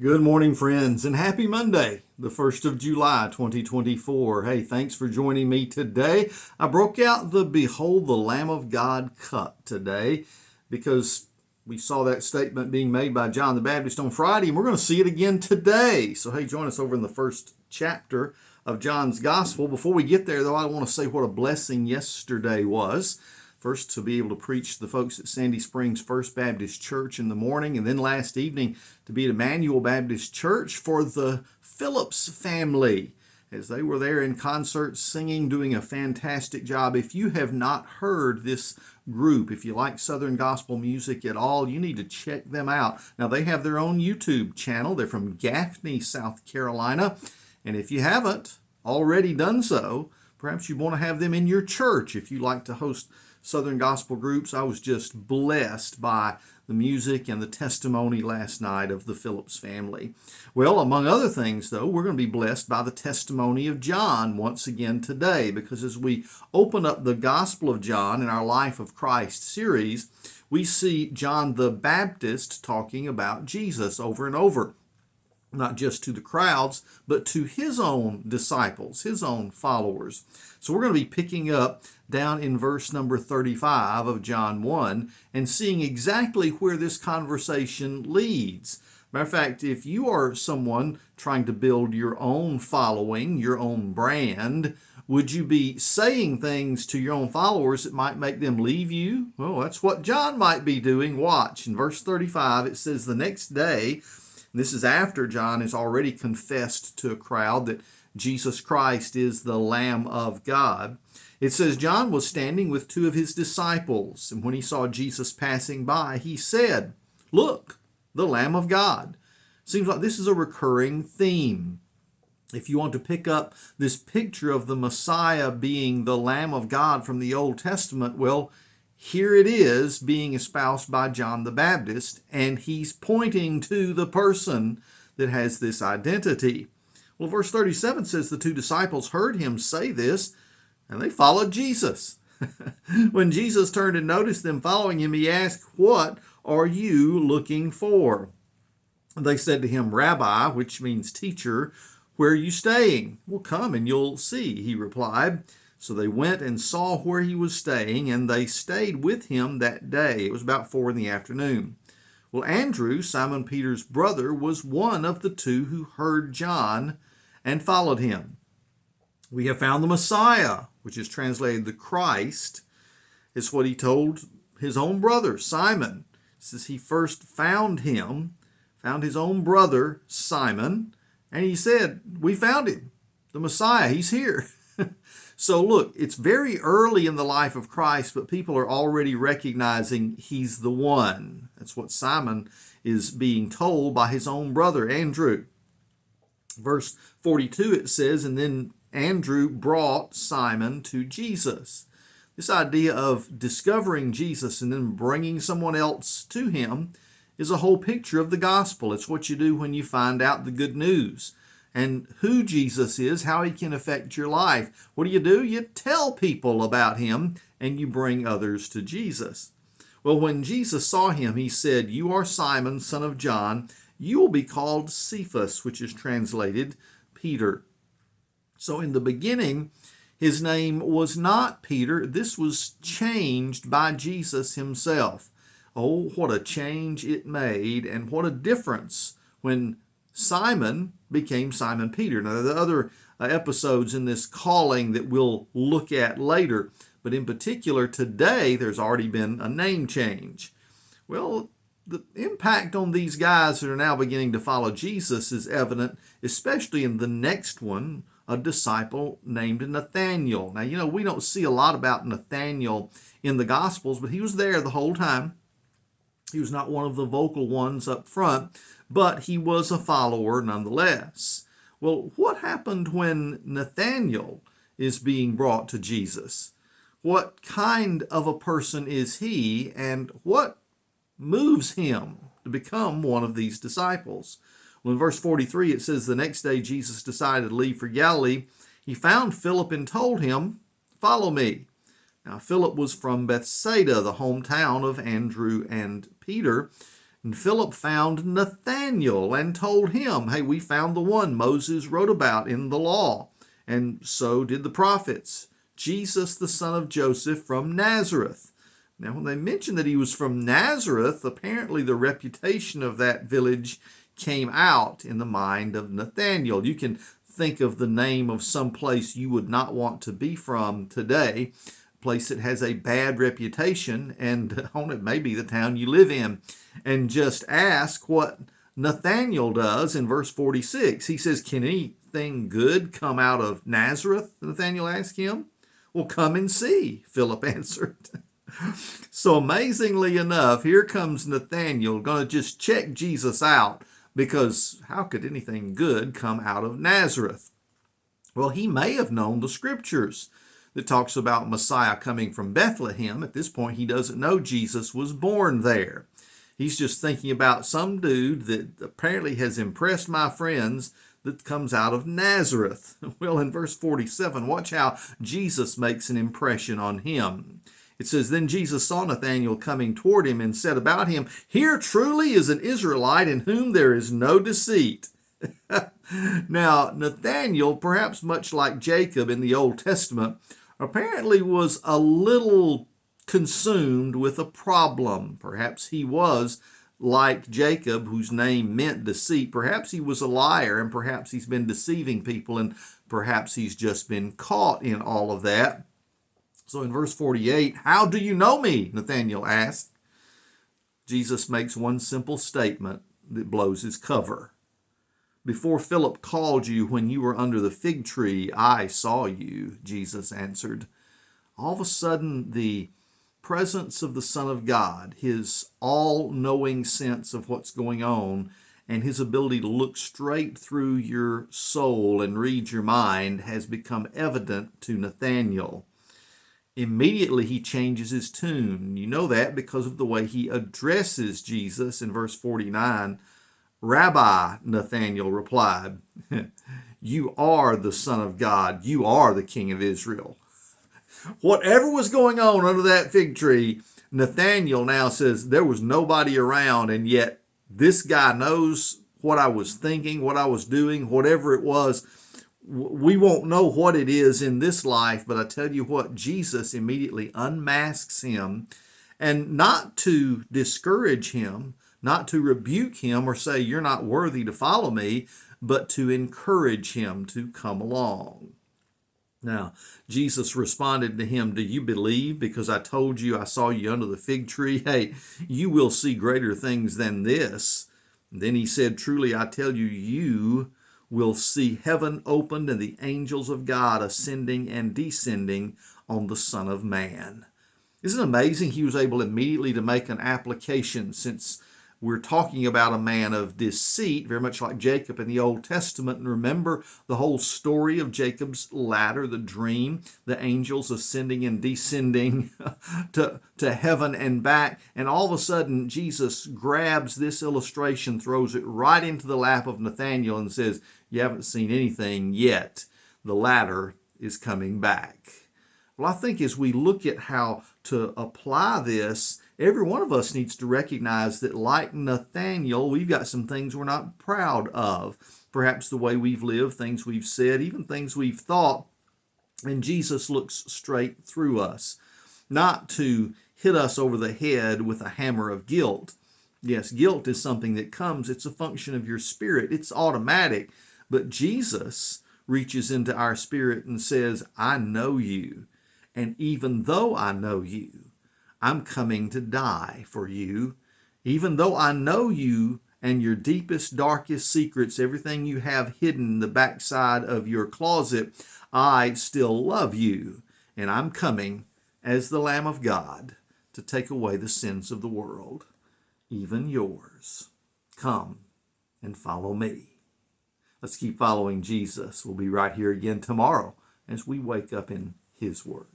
Good morning, friends, and happy Monday, the 1st of July, 2024. Hey, thanks for joining me today. I broke out the Behold the Lamb of God cut today because we saw that statement being made by John the Baptist on Friday, and we're going to see it again today. So, hey, join us over in the first chapter of John's Gospel. Before we get there, though, I want to say what a blessing yesterday was. First, to be able to preach the folks at Sandy Springs First Baptist Church in the morning, and then last evening to be at Emmanuel Baptist Church for the Phillips family as they were there in concert singing, doing a fantastic job. If you have not heard this group, if you like Southern gospel music at all, you need to check them out. Now, they have their own YouTube channel. They're from Gaffney, South Carolina. And if you haven't already done so, perhaps you want to have them in your church if you like to host Southern gospel groups. I was just blessed by the music and the testimony last night of the Phillips family. Well, among other things, though, we're going to be blessed by the testimony of John once again today, because as we open up the Gospel of John in our Life of Christ series, we see John the Baptist talking about Jesus over and over. Not just to the crowds, but to his own disciples, his own followers. So we're going to be picking up down in verse number 35 of John 1 and seeing exactly where this conversation leads. Matter of fact, if you are someone trying to build your own following, your own brand, would you be saying things to your own followers that might make them leave you? Well, that's what John might be doing. Watch. In verse 35, it says, the next day, this is after John has already confessed to a crowd that Jesus Christ is the Lamb of God. It says, John was standing with two of his disciples, and when he saw Jesus passing by, he said, "Look, the Lamb of God." Seems like this is a recurring theme. If you want to pick up this picture of the Messiah being the Lamb of God from the Old Testament, well, here it is being espoused by John the Baptist, and he's pointing to the person that has this identity. Well, verse 37 says the two disciples heard him say this, and they followed Jesus. When Jesus turned and noticed them following him, he asked, "What are you looking for?" They said to him, "Rabbi," which means teacher, "where are you staying?" "Well, come and you'll see," he replied. So they went and saw where he was staying, and they stayed with him that day. It was about 4 p.m. Well, Andrew, Simon Peter's brother, was one of the two who heard John and followed him. "We have found the Messiah," which is translated the Christ, is what he told his own brother, Simon. It says he first found his own brother, Simon, and he said, "We found him, the Messiah, he's here." So look, it's very early in the life of Christ, but people are already recognizing he's the one. That's what Simon is being told by his own brother, Andrew. Verse 42, it says, and then Andrew brought Simon to Jesus. This idea of discovering Jesus and then bringing someone else to him is a whole picture of the gospel. It's what you do when you find out the good news and who Jesus is, how he can affect your life. What do? You tell people about him and you bring others to Jesus. Well, when Jesus saw him, he said, "You are Simon, son of John. You will be called Cephas," which is translated Peter. So in the beginning, his name was not Peter. This was changed by Jesus himself. Oh, what a change it made, and what a difference when Simon became Simon Peter. Now, there are other episodes in this calling that we'll look at later, but in particular today, there's already been a name change. Well, the impact on these guys that are now beginning to follow Jesus is evident, especially in the next one, a disciple named Nathaniel. Now, we don't see a lot about Nathaniel in the Gospels, but he was there the whole time. He was not one of the vocal ones up front, but he was a follower nonetheless. Well, what happened when Nathaniel is being brought to Jesus? What kind of a person is he, and what moves him to become one of these disciples? Well, in verse 43, it says, the next day Jesus decided to leave for Galilee. He found Philip and told him, "Follow me." Now, Philip was from Bethsaida, the hometown of Andrew and Peter. And Philip found Nathanael and told him, hey, we found the one Moses wrote about in the law, and so did the prophets, Jesus, the son of Joseph from Nazareth. Now, when they mentioned that he was from Nazareth, apparently the reputation of that village came out in the mind of Nathanael. You can think of the name of some place you would not want to be from today, a place that has a bad reputation, and on it may be the town you live in. And just ask what Nathanael does in verse 46. He says, can anything good come out of Nazareth? Nathanael asked him. Well, come and see, Philip answered. So amazingly enough, here comes Nathanael going to just check Jesus out, because how could anything good come out of Nazareth? Well, he may have known the scriptures that talks about Messiah coming from Bethlehem. At this point, he doesn't know Jesus was born there. He's just thinking about some dude that apparently has impressed my friends that comes out of Nazareth. Well, in verse 47, watch how Jesus makes an impression on him. It says, then Jesus saw Nathanael coming toward him and said about him, here truly is an Israelite in whom there is no deceit. Now, Nathanael, perhaps much like Jacob in the Old Testament, apparently was a little consumed with a problem. Perhaps he was like Jacob, whose name meant deceit. Perhaps he was a liar, and perhaps he's been deceiving people, and perhaps he's just been caught in all of that. So in verse 48, how do you know me? Nathanael asked. Jesus makes one simple statement that blows his cover. Before Philip called you when you were under the fig tree, I saw you, Jesus answered. All of a sudden, the presence of the Son of God, his all-knowing sense of what's going on, and his ability to look straight through your soul and read your mind has become evident to Nathanael. Immediately he changes his tune. You know that because of the way he addresses Jesus in verse 49. Rabbi, Nathanael replied, you are the Son of God. You are the King of Israel. Whatever was going on under that fig tree, Nathanael now says there was nobody around, and yet this guy knows what I was thinking, what I was doing, whatever it was. We won't know what it is in this life, but I tell you what, Jesus immediately unmasks him, and not to discourage him, not to rebuke him or say you're not worthy to follow me, but to encourage him to come along. Now, Jesus responded to him, do you believe because I told you I saw you under the fig tree? Hey, you will see greater things than this. And then he said, truly I tell you, you will see heaven opened and the angels of God ascending and descending on the Son of Man. Isn't it amazing he was able immediately to make an application, since we're talking about a man of deceit, very much like Jacob in the Old Testament. And remember the whole story of Jacob's ladder, the dream, the angels ascending and descending to heaven and back. And all of a sudden, Jesus grabs this illustration, throws it right into the lap of Nathanael and says, you haven't seen anything yet. The ladder is coming back. Well, I think as we look at how to apply this, every one of us needs to recognize that, like Nathanael, we've got some things we're not proud of. Perhaps the way we've lived, things we've said, even things we've thought. And Jesus looks straight through us, not to hit us over the head with a hammer of guilt. Yes, guilt is something that comes. It's a function of your spirit. It's automatic. But Jesus reaches into our spirit and says, I know you. And even though I know you, I'm coming to die for you. Even though I know you and your deepest, darkest secrets, everything you have hidden in the backside of your closet, I still love you. And I'm coming as the Lamb of God to take away the sins of the world, even yours. Come and follow me. Let's keep following Jesus. We'll be right here again tomorrow as we wake up in His Word.